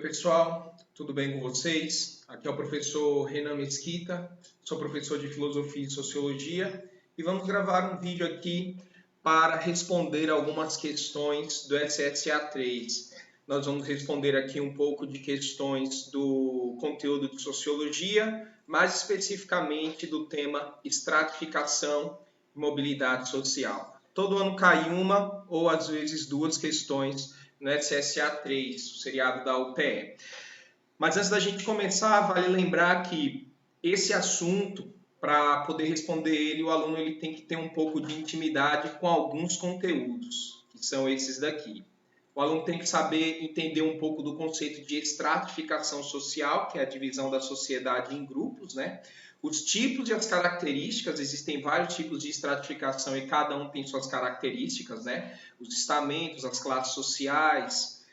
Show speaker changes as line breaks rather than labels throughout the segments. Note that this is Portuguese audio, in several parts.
pessoal, tudo bem com vocês? Aqui é o professor Renan Mesquita, sou professor de Filosofia e Sociologia e vamos gravar um vídeo aqui para responder algumas questões do SSA 3. Nós vamos responder aqui um pouco de questões do conteúdo de Sociologia, mais especificamente do tema estratificação e mobilidade social. Todo ano cai uma ou às vezes duas questões no SSA 3, o seriado da UPE. Mas antes da gente começar, vale lembrar que esse assunto, para poder responder ele, o aluno ele tem que ter um pouco de intimidade com alguns conteúdos, que são esses daqui. O aluno tem que saber entender um pouco do conceito de estratificação social, que é a divisão da sociedade em grupos, né? Os tipos e as características, existem vários tipos de estratificação e cada um tem suas características, né? Os estamentos, as classes sociais,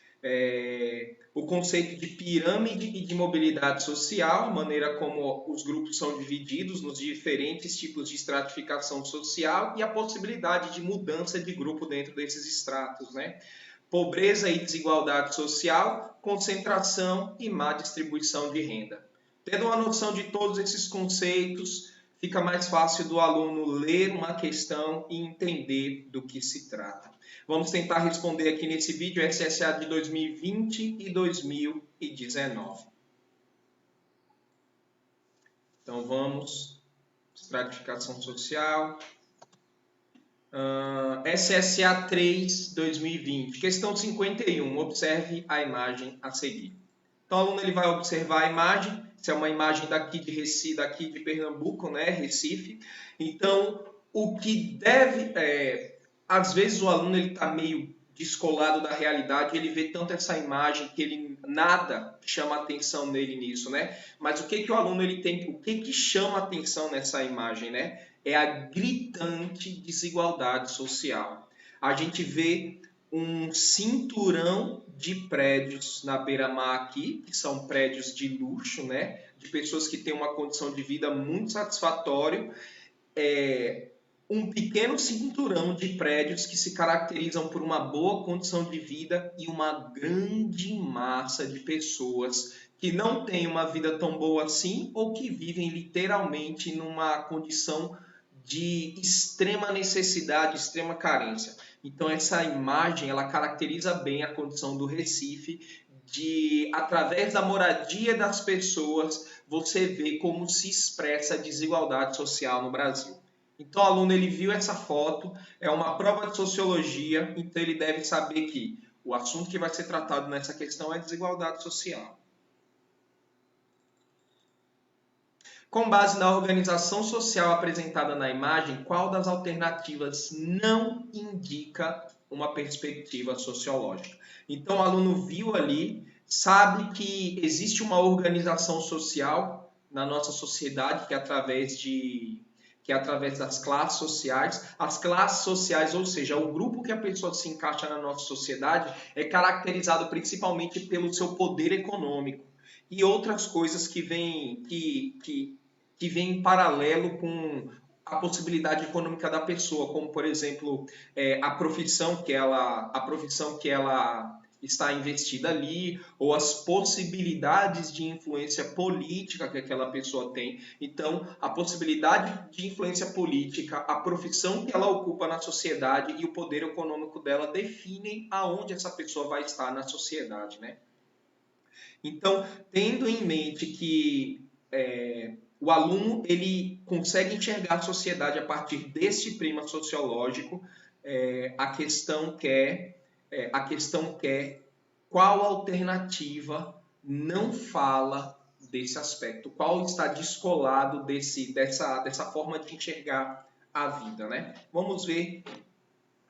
o conceito de pirâmide e de mobilidade social, a maneira como os grupos são divididos nos diferentes tipos de estratificação social e a possibilidade de mudança de grupo dentro desses estratos, né? Pobreza e desigualdade social, concentração e má distribuição de renda. Tendo uma noção de todos esses conceitos, fica mais fácil do aluno ler uma questão e entender do que se trata. Vamos tentar responder aqui nesse vídeo SSA de 2020 e 2019. Então vamos, estratificação social, SSA 3, 2020, questão 51, observe a imagem a seguir. Então o aluno ele vai observar a imagem, essa é uma imagem daqui de Recife, daqui de Pernambuco, né, Recife. Então, o que deve, às vezes o aluno ele está meio descolado da realidade, ele vê tanto essa imagem que ele nada chama atenção nele nisso, né? Mas o que o aluno ele tem, o que chama atenção nessa imagem, né? É a gritante desigualdade social. A gente vê um cinturão de prédios na beira-mar aqui, que são prédios de luxo, né? De pessoas que têm uma condição de vida muito satisfatória. Um pequeno cinturão de prédios que se caracterizam por uma boa condição de vida e uma grande massa de pessoas que não têm uma vida tão boa assim ou que vivem literalmente numa condição de extrema necessidade, extrema carência. Então essa imagem ela caracteriza bem a condição do Recife, de através da moradia das pessoas você vê como se expressa a desigualdade social no Brasil. Então o aluno ele viu essa foto, é uma prova de sociologia, então ele deve saber que o assunto que vai ser tratado nessa questão é desigualdade social. Com base na organização social apresentada na imagem, qual das alternativas não indica uma perspectiva sociológica? Então, o aluno viu ali, sabe que existe uma organização social na nossa sociedade que é através das classes sociais. As classes sociais, ou seja, o grupo que a pessoa se encaixa na nossa sociedade, é caracterizado principalmente pelo seu poder econômico e outras coisas que vêm em paralelo com a possibilidade econômica da pessoa, como por exemplo a profissão que ela está investida ali, ou as possibilidades de influência política que aquela pessoa tem. Então, a possibilidade de influência política, a profissão que ela ocupa na sociedade e o poder econômico dela definem aonde essa pessoa vai estar na sociedade, né? Então, tendo em mente que o aluno ele consegue enxergar a sociedade a partir desse prisma sociológico, a questão é qual alternativa não fala desse aspecto, qual está descolado dessa forma de enxergar a vida, né? Vamos ver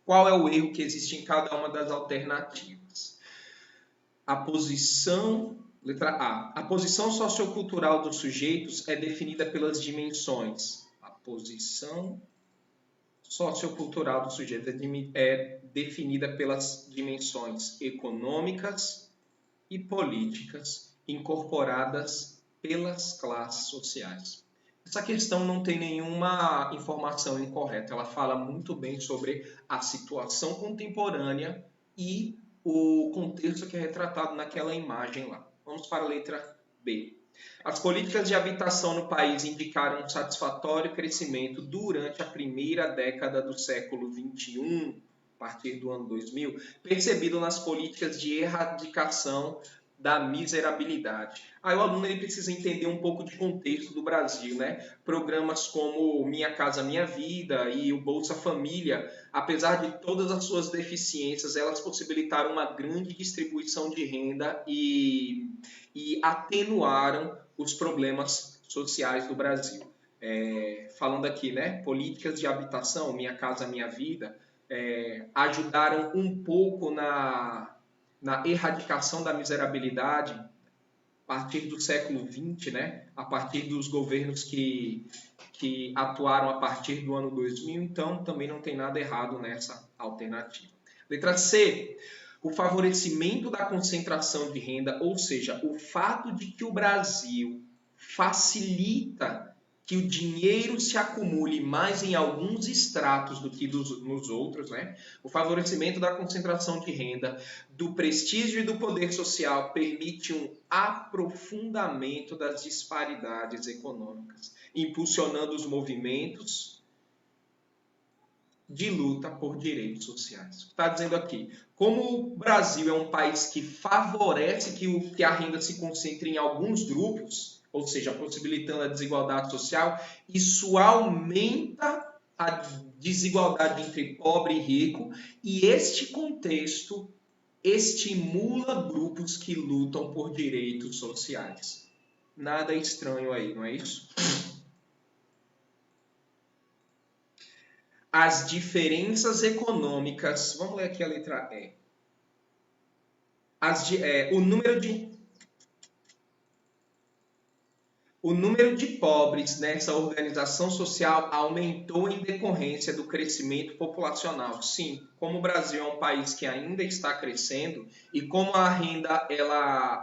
qual é o erro que existe em cada uma das alternativas. Letra A. A posição sociocultural dos sujeitos é definida pelas dimensões. A posição sociocultural dos sujeitos é definida pelas dimensões econômicas e políticas incorporadas pelas classes sociais. Essa questão não tem nenhuma informação incorreta. Ela fala muito bem sobre a situação contemporânea e o contexto que é retratado naquela imagem lá. Vamos para a letra B. As políticas de habitação no país indicaram um satisfatório crescimento durante a primeira década do século XXI, a partir do ano 2000, percebido nas políticas de erradicação da miserabilidade. Aí o aluno ele precisa entender um pouco de contexto do Brasil, né? Programas como Minha Casa Minha Vida e o Bolsa Família, apesar de todas as suas deficiências, elas possibilitaram uma grande distribuição de renda e atenuaram os problemas sociais do Brasil. Falando aqui, né? Políticas de habitação, Minha Casa Minha Vida, ajudaram um pouco na erradicação da miserabilidade a partir do século XX, né? A partir dos governos que atuaram a partir do ano 2000, então também não tem nada errado nessa alternativa. Letra C, o favorecimento da concentração de renda, ou seja, o fato de que o Brasil facilita que o dinheiro se acumule mais em alguns estratos do que nos outros, né? O favorecimento da concentração de renda, do prestígio e do poder social permite um aprofundamento das disparidades econômicas, impulsionando os movimentos de luta por direitos sociais. Está dizendo aqui, como o Brasil é um país que favorece que a renda se concentre em alguns grupos, ou seja, possibilitando a desigualdade social, isso aumenta a desigualdade entre pobre e rico, e este contexto estimula grupos que lutam por direitos sociais. Nada estranho aí, não é isso? As diferenças econômicas, vamos ler aqui a letra E. O número de pobres nessa organização social aumentou em decorrência do crescimento populacional. Sim, como o Brasil é um país que ainda está crescendo e como a renda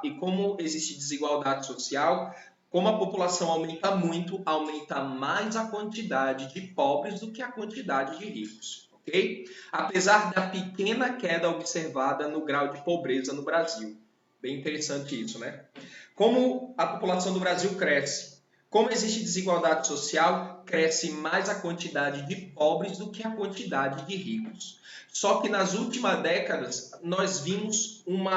e como existe desigualdade social, como a população aumenta muito, aumenta mais a quantidade de pobres do que a quantidade de ricos. Okay? Apesar da pequena queda observada no grau de pobreza no Brasil. Bem interessante isso, né? Como a população do Brasil cresce, como existe desigualdade social, cresce mais a quantidade de pobres do que a quantidade de ricos. Só que nas últimas décadas, nós vimos um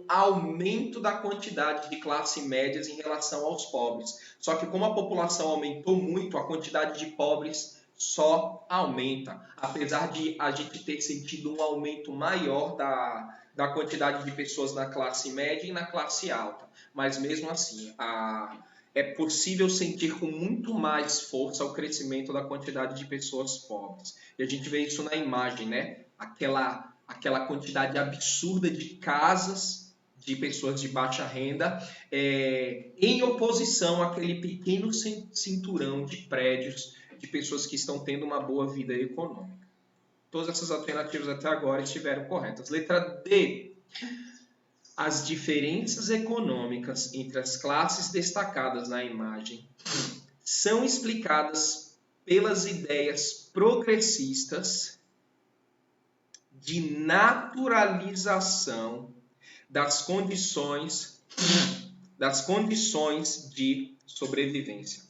aumento da quantidade de classe médias em relação aos pobres. Só que como a população aumentou muito, a quantidade de pobres só aumenta. Apesar de a gente ter sentido um aumento maior da quantidade de pessoas na classe média e na classe alta. Mas mesmo assim, é possível sentir com muito mais força o crescimento da quantidade de pessoas pobres. E a gente vê isso na imagem, né? Aquela quantidade absurda de casas de pessoas de baixa renda em oposição àquele pequeno cinturão de prédios de pessoas que estão tendo uma boa vida econômica. Todas essas alternativas até agora estiveram corretas. Letra D. As diferenças econômicas entre as classes destacadas na imagem são explicadas pelas ideias progressistas de naturalização das condições de sobrevivência.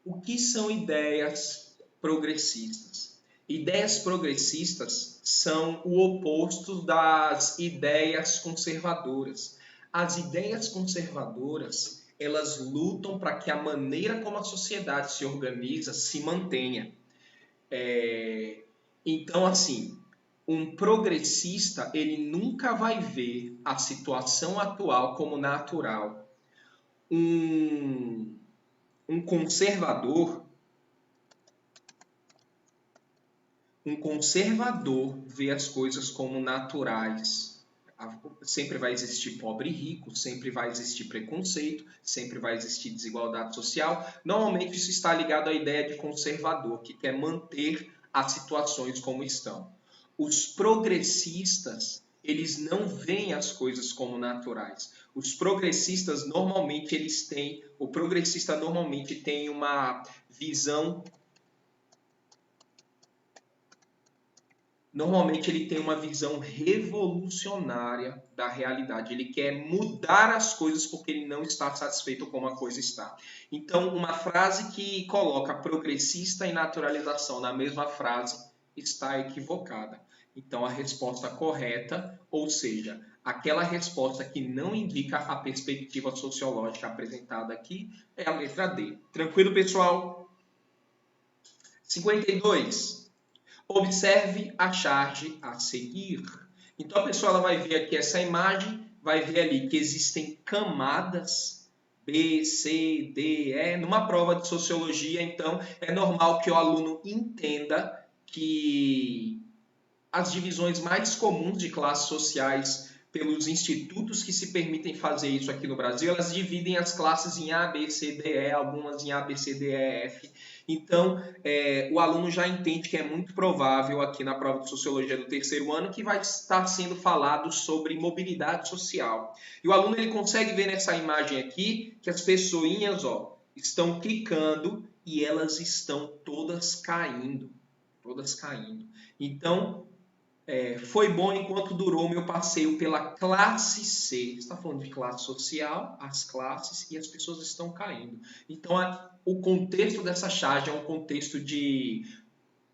O que são ideias progressistas? Ideias progressistas são o oposto das ideias conservadoras. As ideias conservadoras, elas lutam para que a maneira como a sociedade se organiza se mantenha. Então, assim, um progressista, ele nunca vai ver a situação atual como natural. Um conservador vê as coisas como naturais. Sempre vai existir pobre e rico, sempre vai existir preconceito, sempre vai existir desigualdade social. Normalmente isso está ligado à ideia de conservador, que quer manter as situações como estão. Os progressistas, eles não veem as coisas como naturais. Os progressistas normalmente o progressista normalmente tem uma visão normalmente ele tem uma visão revolucionária da realidade. Ele quer mudar as coisas porque ele não está satisfeito como a coisa está. Então, uma frase que coloca progressista e naturalização na mesma frase está equivocada. Então, a resposta correta, ou seja, aquela resposta que não indica a perspectiva sociológica apresentada aqui, é a letra D. Tranquilo, pessoal? 52. Observe a charge a seguir. Então, a pessoa ela vai ver aqui essa imagem, vai ver ali que existem camadas B, C, D, E. Numa prova de sociologia, então, é normal que o aluno entenda que as divisões mais comuns de classes sociais pelos institutos que se permitem fazer isso aqui no Brasil, elas dividem as classes em A, B, C, D, E, algumas em A, B, C, D, E, F. Então, o aluno já entende que é muito provável aqui na prova de Sociologia do terceiro ano que vai estar sendo falado sobre mobilidade social. E o aluno ele consegue ver nessa imagem aqui que as pessoinhas estão clicando e elas estão todas caindo. Todas caindo. Então, foi bom enquanto durou meu passeio pela classe C. Está falando de classe social, as classes, e as pessoas estão caindo. Então, o contexto dessa charge é um contexto de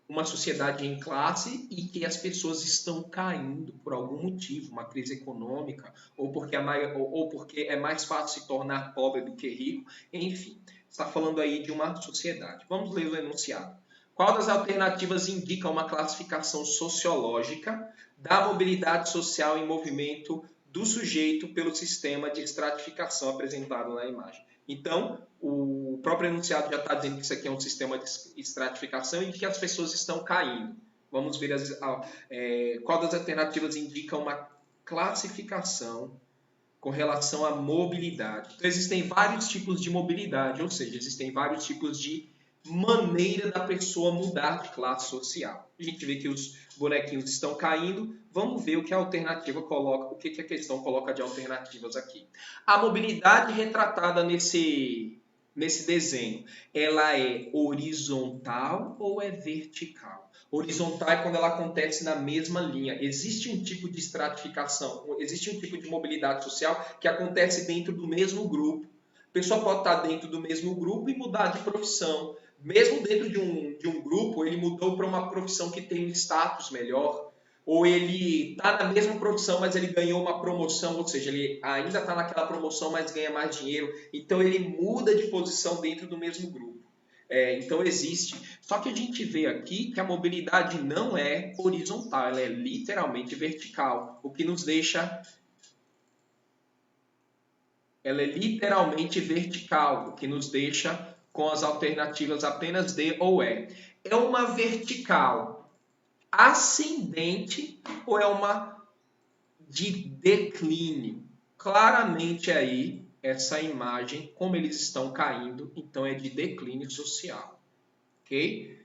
uma sociedade em classe e que as pessoas estão caindo por algum motivo, uma crise econômica, ou porque é mais fácil se tornar pobre do que rico. Enfim, está falando aí de uma sociedade. Vamos ler o enunciado. Qual das alternativas indica uma classificação sociológica da mobilidade social em movimento do sujeito pelo sistema de estratificação apresentado na imagem? Então, o próprio enunciado já está dizendo que isso aqui é um sistema de estratificação e que as pessoas estão caindo. Vamos ver qual das alternativas indica uma classificação com relação à mobilidade. Então, existem vários tipos de mobilidade, ou seja, existem vários tipos de maneira da pessoa mudar de classe social. A gente vê que os bonequinhos estão caindo. Vamos ver o que a alternativa coloca, o que a questão coloca de alternativas aqui. A mobilidade retratada nesse desenho, ela é horizontal ou é vertical? Horizontal é quando ela acontece na mesma linha. Existe um tipo de estratificação, existe um tipo de mobilidade social que acontece dentro do mesmo grupo. A pessoa pode estar dentro do mesmo grupo e mudar de profissão. Mesmo dentro de um grupo, ele mudou para uma profissão que tem um status melhor, ou ele está na mesma profissão, mas ele ganhou uma promoção, ou seja, ele ainda está naquela promoção, mas ganha mais dinheiro, então ele muda de posição dentro do mesmo grupo. Então existe. Só que a gente vê aqui que a mobilidade não é horizontal, ela é literalmente vertical, o que nos deixa... Ela é literalmente vertical, o que nos deixa com as alternativas apenas D ou E. É uma vertical ascendente ou é uma de declínio? Claramente aí, essa imagem, como eles estão caindo, então é de declínio social. Ok?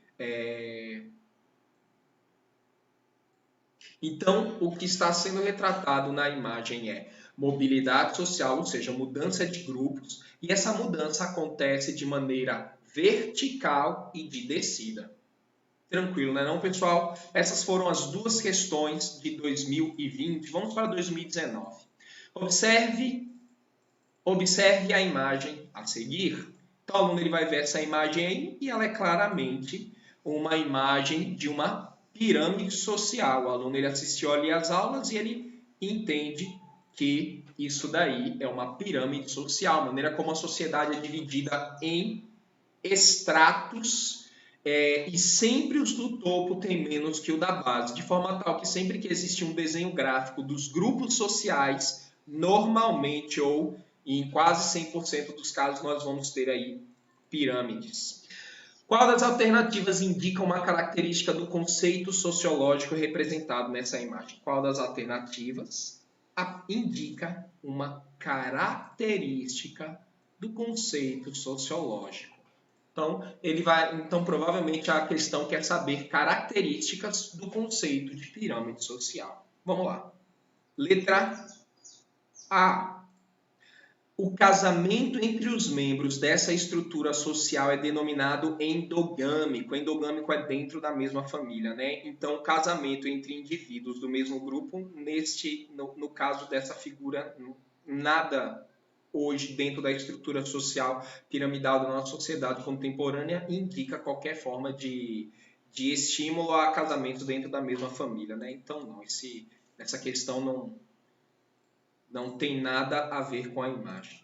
Então, o que está sendo retratado na imagem é mobilidade social, ou seja, mudança de grupos, e essa mudança acontece de maneira vertical e de descida. Tranquilo, né não, pessoal? Essas foram as duas questões de 2020. Vamos para 2019. Observe a imagem a seguir. Então, o aluno ele vai ver essa imagem aí e ela é claramente uma imagem de uma pirâmide social. O aluno ele assistiu ali às aulas e ele entende que isso daí é uma pirâmide social, a maneira como a sociedade é dividida em estratos e sempre os do topo têm menos que o da base, de forma tal que sempre que existe um desenho gráfico dos grupos sociais, normalmente ou em quase 100% dos casos nós vamos ter aí pirâmides. Qual das alternativas indica uma característica do conceito sociológico representado nessa imagem? Qual das alternativas indica uma característica do conceito sociológico? Então, provavelmente a questão quer saber características do conceito de pirâmide social. Vamos lá. Letra A. O casamento entre os membros dessa estrutura social é denominado endogâmico. Endogâmico é dentro da mesma família, né? Então, o casamento entre indivíduos do mesmo grupo, no caso dessa figura, nada hoje dentro da estrutura social piramidal da nossa sociedade contemporânea indica qualquer forma de estímulo a casamento dentro da mesma família, né? Então, não, essa questão não tem nada a ver com a imagem.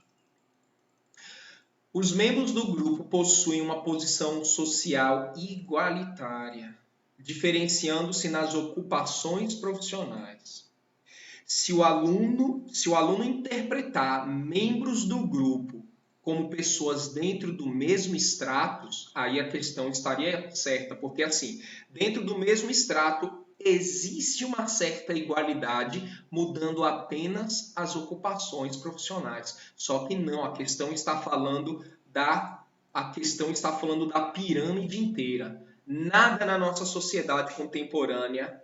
Os membros do grupo possuem uma posição social igualitária, diferenciando-se nas ocupações profissionais. Se o aluno interpretar membros do grupo como pessoas dentro do mesmo status, aí a questão estaria certa, porque assim, dentro do mesmo extrato existe uma certa igualdade, mudando apenas as ocupações profissionais. Só que não, a questão está falando da pirâmide inteira. Nada na nossa sociedade contemporânea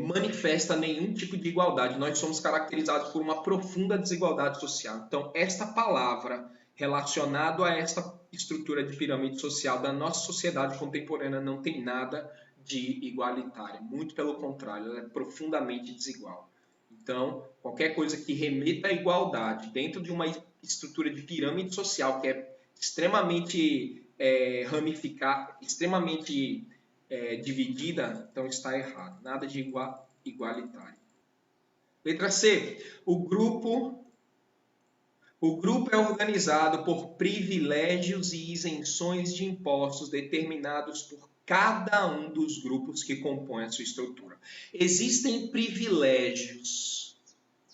manifesta nenhum tipo de igualdade. Nós somos caracterizados por uma profunda desigualdade social. Então, esta palavra relacionada a esta estrutura de pirâmide social da nossa sociedade contemporânea não tem nada de igualitário. Muito pelo contrário, ela é profundamente desigual. Então, qualquer coisa que remeta à igualdade dentro de uma estrutura de pirâmide social que é extremamente ramificada, extremamente dividida, então está errado. Nada de igualitário. Letra C. O grupo é organizado por privilégios e isenções de impostos determinados por cada um dos grupos que compõem a sua estrutura. Existem privilégios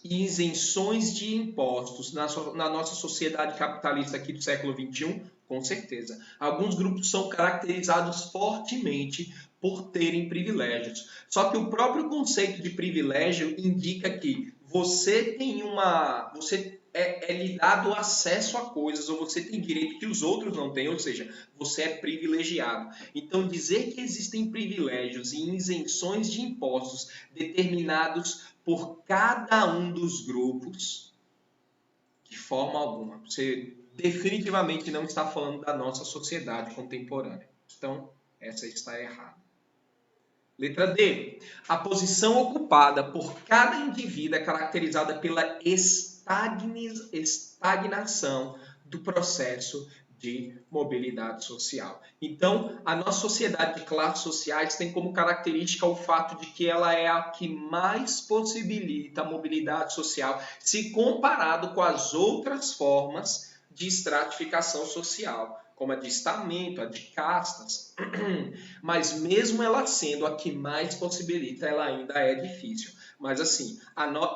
e isenções de impostos na nossa sociedade capitalista aqui do século XXI? Com certeza. Alguns grupos são caracterizados fortemente por terem privilégios. Só que o próprio conceito de privilégio indica que você lhe dado acesso a coisas, ou você tem direito que os outros não têm, ou seja, você é privilegiado. Então, dizer que existem privilégios e isenções de impostos determinados por cada um dos grupos, de forma alguma. Você definitivamente não está falando da nossa sociedade contemporânea. Então, essa está errada. Letra D. A posição ocupada por cada indivíduo é caracterizada pela estagnação do processo de mobilidade social. Então, a nossa sociedade de classes sociais tem como característica o fato de que ela é a que mais possibilita a mobilidade social se comparado com as outras formas de estratificação social, como a de estamento, a de castas. Mas mesmo ela sendo a que mais possibilita, ela ainda é difícil. Mas assim,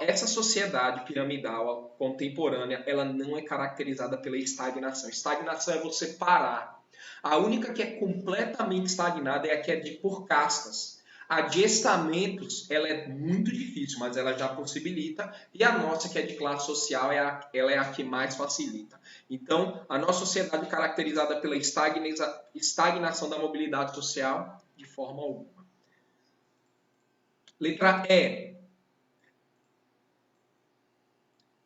essa sociedade piramidal contemporânea, ela não é caracterizada pela estagnação. Estagnação é você parar. A única que é completamente estagnada é a que é por castas. A de estamentos, ela é muito difícil, mas ela já possibilita. E a nossa, que é de classe social, ela é a que mais facilita. Então, a nossa sociedade é caracterizada pela estagnação da mobilidade social de forma alguma. Letra E.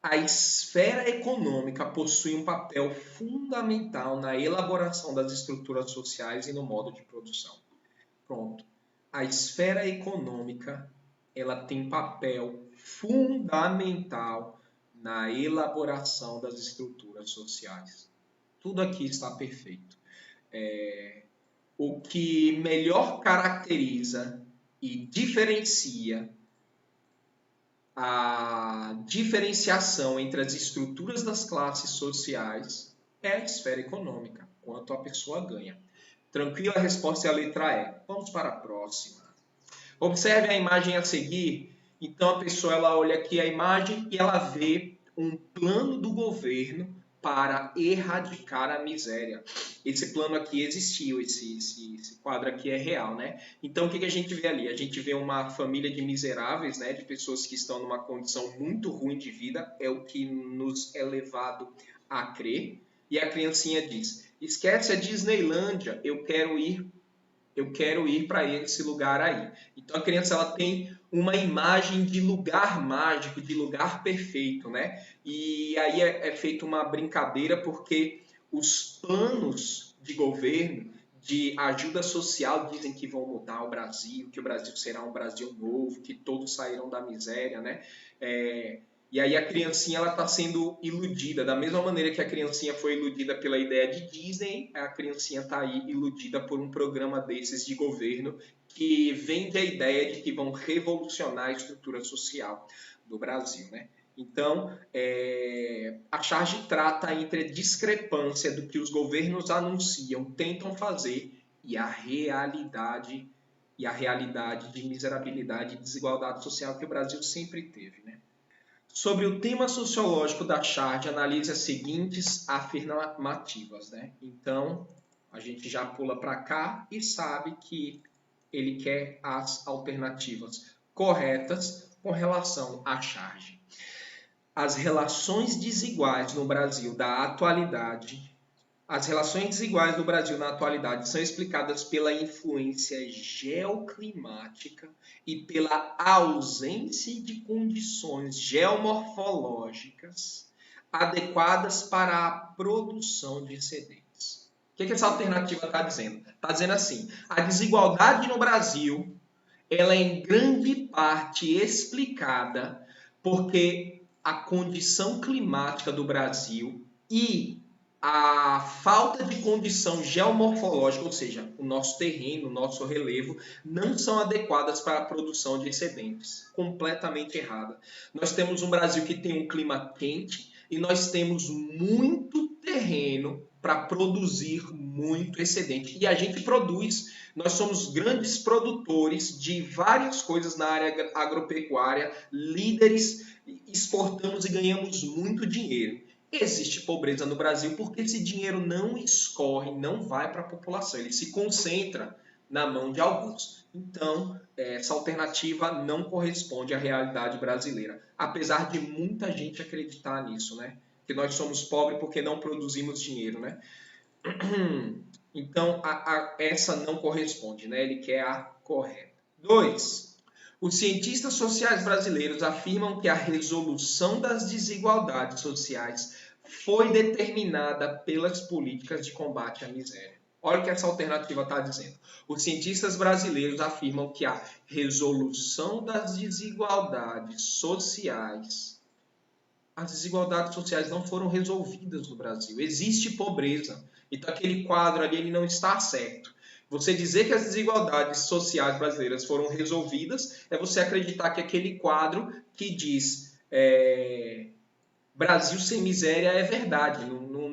A esfera econômica possui um papel fundamental na elaboração das estruturas sociais e no modo de produção. Pronto. A esfera econômica, ela tem papel fundamental na elaboração das estruturas sociais. Tudo aqui está perfeito. O que melhor caracteriza e diferencia a diferenciação entre as estruturas das classes sociais é a esfera econômica, quanto a pessoa ganha. Tranquilo, a resposta é a letra E. Vamos para a próxima. Observe a imagem a seguir. Então, a pessoa ela olha aqui a imagem e ela vê um plano do governo para erradicar a miséria. Esse plano aqui existiu, esse quadro aqui é real, né? Então, o que a gente vê ali? A gente vê uma família de miseráveis, né? De pessoas que estão numa condição muito ruim de vida, é o que nos é levado a crer. E a criancinha diz, esquece a Disneylândia, eu quero ir Eu quero ir para esse lugar aí. Então a criança ela tem uma imagem de lugar mágico, de lugar perfeito, né? E aí é feita uma brincadeira porque os planos de governo de ajuda social dizem que vão mudar o Brasil, que o Brasil será um Brasil novo, que todos sairão da miséria, né? E aí a criancinha ela está sendo iludida, da mesma maneira que a criancinha foi iludida pela ideia de Disney, a criancinha está aí iludida por um programa desses de governo que vende a ideia de que vão revolucionar a estrutura social do Brasil, né? Então, a charge trata entre a discrepância do que os governos anunciam, tentam fazer e a realidade de miserabilidade e desigualdade social que o Brasil sempre teve, né? Sobre o tema sociológico da charge, analise as seguintes afirmativas, né? Então, a gente já pula para cá e sabe que ele quer as alternativas corretas com relação à charge. As relações desiguais no Brasil da atualidade, as relações desiguais no Brasil na atualidade são explicadas pela influência geoclimática e pela ausência de condições geomorfológicas adequadas para a produção de excedentes. O que essa alternativa está dizendo? Está dizendo assim, a desigualdade no Brasil ela é em grande parte explicada porque a condição climática do Brasil e a falta de condição geomorfológica, ou seja, o nosso terreno, o nosso relevo, não são adequadas para a produção de excedentes. Completamente errada. Nós temos um Brasil que tem um clima quente e nós temos muito terreno para produzir muito excedente. E a gente produz, nós somos grandes produtores de várias coisas na área agropecuária, líderes, exportamos e ganhamos muito dinheiro. Existe pobreza no Brasil porque esse dinheiro não escorre, não vai para a população, ele se concentra na mão de alguns. Então, essa alternativa não corresponde à realidade brasileira, apesar de muita gente acreditar nisso, né? Que nós somos pobres porque não produzimos dinheiro, né? Então, essa não corresponde, né? Ele quer a correta. 2. Os cientistas sociais brasileiros afirmam que a resolução das desigualdades sociais foi determinada pelas políticas de combate à miséria. Olha o que essa alternativa está dizendo. Os cientistas brasileiros afirmam que a resolução das desigualdades sociais, as desigualdades sociais não foram resolvidas no Brasil. Existe pobreza. Então aquele quadro ali ele não está certo. Você dizer que as desigualdades sociais brasileiras foram resolvidas é você acreditar que aquele quadro que diz Brasil sem miséria é verdade,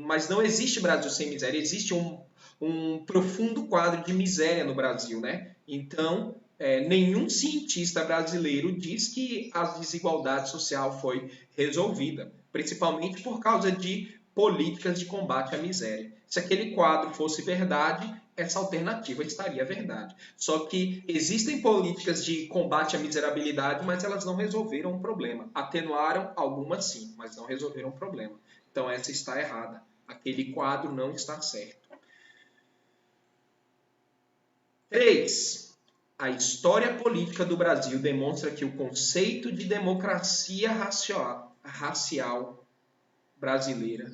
mas não existe Brasil sem miséria, existe um profundo quadro de miséria no Brasil, né? Então, nenhum cientista brasileiro diz que a desigualdade social foi resolvida, principalmente por causa de políticas de combate à miséria. Se aquele quadro fosse verdade, essa alternativa estaria verdade. Só que existem políticas de combate à miserabilidade, mas elas não resolveram o problema. Atenuaram algumas sim, mas não resolveram o problema. Então essa está errada. Aquele quadro não está certo. 3. A história política do Brasil demonstra que o conceito de democracia racial brasileira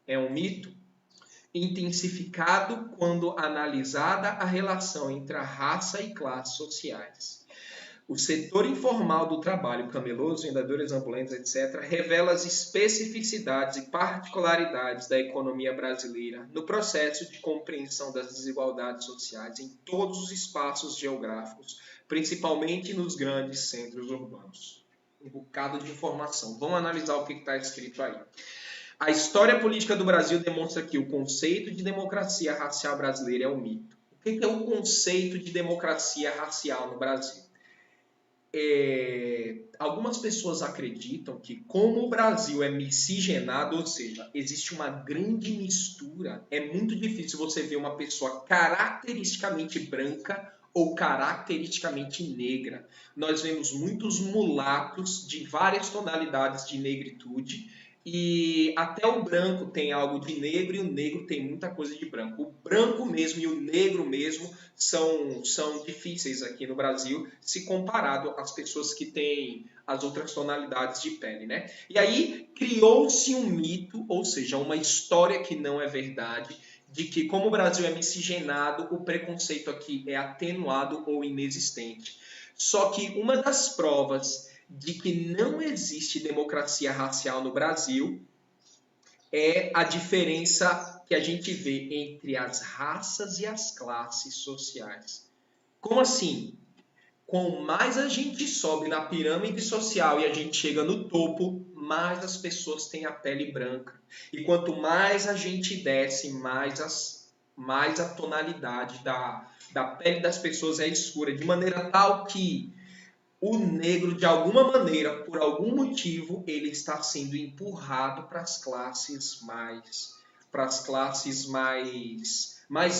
é um mito intensificado quando analisada a relação entre a raça e classes sociais. O setor informal do trabalho, camelôs, vendedores ambulantes, etc., revela as especificidades e particularidades da economia brasileira no processo de compreensão das desigualdades sociais em todos os espaços geográficos, principalmente nos grandes centros urbanos. Um bocado de informação. Vamos analisar o que está escrito aí. A história política do Brasil demonstra que o conceito de democracia racial brasileira é um mito. O que é o conceito de democracia racial no Brasil? Algumas pessoas acreditam que como o Brasil é miscigenado, ou seja, existe uma grande mistura, é muito difícil você ver uma pessoa caracteristicamente branca ou caracteristicamente negra. Nós vemos muitos mulatos de várias tonalidades de negritude, e até o branco tem algo de negro e o negro tem muita coisa de branco. O branco mesmo e o negro mesmo são difíceis aqui no Brasil, se comparado às pessoas que têm as outras tonalidades de pele, né? E aí criou-se um mito, ou seja, uma história que não é verdade, de que como o Brasil é miscigenado, o preconceito aqui é atenuado ou inexistente. Só que uma das provas de que não existe democracia racial no Brasil é a diferença que a gente vê entre as raças e as classes sociais. Como assim? Quanto mais a gente sobe na pirâmide social e a gente chega no topo, mais as pessoas têm a pele branca. E quanto mais a gente desce, mais a tonalidade da pele das pessoas é escura. De maneira tal que o negro, de alguma maneira, por algum motivo, ele está sendo empurrado para as classes mais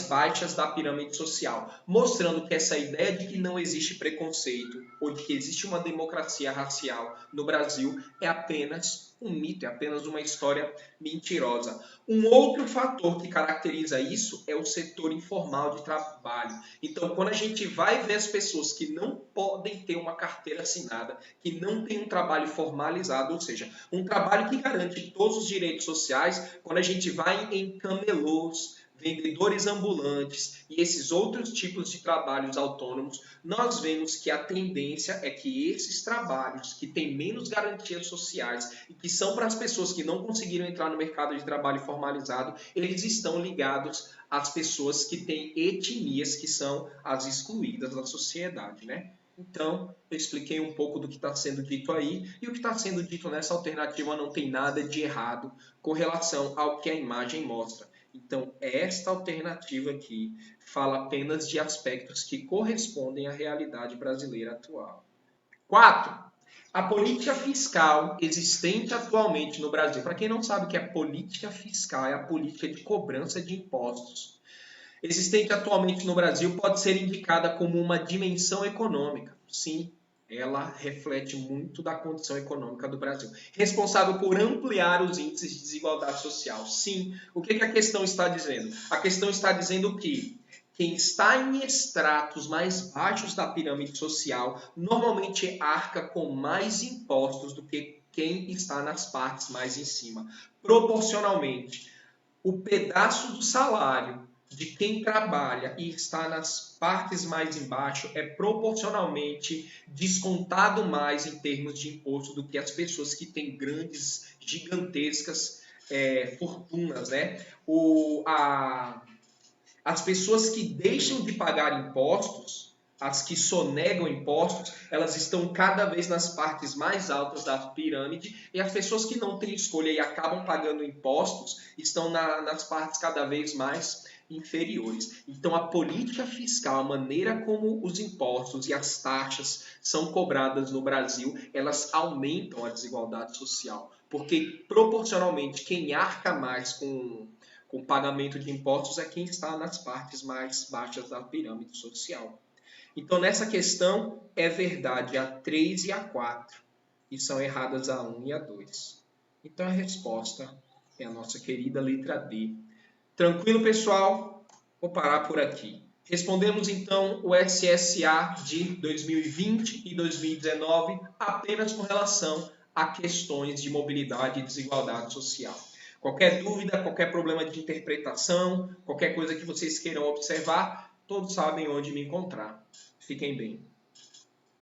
baixas da pirâmide social, mostrando que essa ideia de que não existe preconceito ou de que existe uma democracia racial no Brasil é apenas um mito, é apenas uma história mentirosa. Um outro fator que caracteriza isso é o setor informal de trabalho. Então, quando a gente vai ver as pessoas que não podem ter uma carteira assinada, que não tem um trabalho formalizado, ou seja, um trabalho que garante todos os direitos sociais, quando a gente vai em camelôs, vendedores ambulantes e esses outros tipos de trabalhos autônomos, nós vemos que a tendência é que esses trabalhos que têm menos garantias sociais e que são para as pessoas que não conseguiram entrar no mercado de trabalho formalizado, eles estão ligados às pessoas que têm etnias que são as excluídas da sociedade, né? Então, eu expliquei um pouco do que está sendo dito aí, e o que está sendo dito nessa alternativa não tem nada de errado com relação ao que a imagem mostra. Então, esta alternativa aqui fala apenas de aspectos que correspondem à realidade brasileira atual. 4. A política fiscal existente atualmente no Brasil. Para quem não sabe o que é política fiscal, é a política de cobrança de impostos. Existente atualmente no Brasil pode ser indicada como uma dimensão econômica. Sim, ela reflete muito da condição econômica do Brasil. Responsável por ampliar os índices de desigualdade social. Sim, o que a questão está dizendo? A questão está dizendo que quem está em estratos mais baixos da pirâmide social normalmente arca com mais impostos do que quem está nas partes mais em cima. Proporcionalmente, o pedaço do salário de quem trabalha e está nas partes mais embaixo é proporcionalmente descontado mais em termos de imposto do que as pessoas que têm grandes, gigantescas fortunas, né? As pessoas que deixam de pagar impostos, as que sonegam impostos, elas estão cada vez nas partes mais altas da pirâmide, e as pessoas que não têm escolha e acabam pagando impostos estão nas partes cada vez mais inferiores. Então, a política fiscal, a maneira como os impostos e as taxas são cobradas no Brasil, elas aumentam a desigualdade social, porque proporcionalmente quem arca mais com o pagamento de impostos é quem está nas partes mais baixas da pirâmide social. Então, nessa questão, é verdade a 3 e a 4, e são erradas a 1 e a 2. Então, a resposta é a nossa querida letra D. Tranquilo, pessoal? Vou parar por aqui. Respondemos, então, o SSA de 2020 e 2019 apenas com relação a questões de mobilidade e desigualdade social. Qualquer dúvida, qualquer problema de interpretação, qualquer coisa que vocês queiram observar, todos sabem onde me encontrar. Fiquem bem.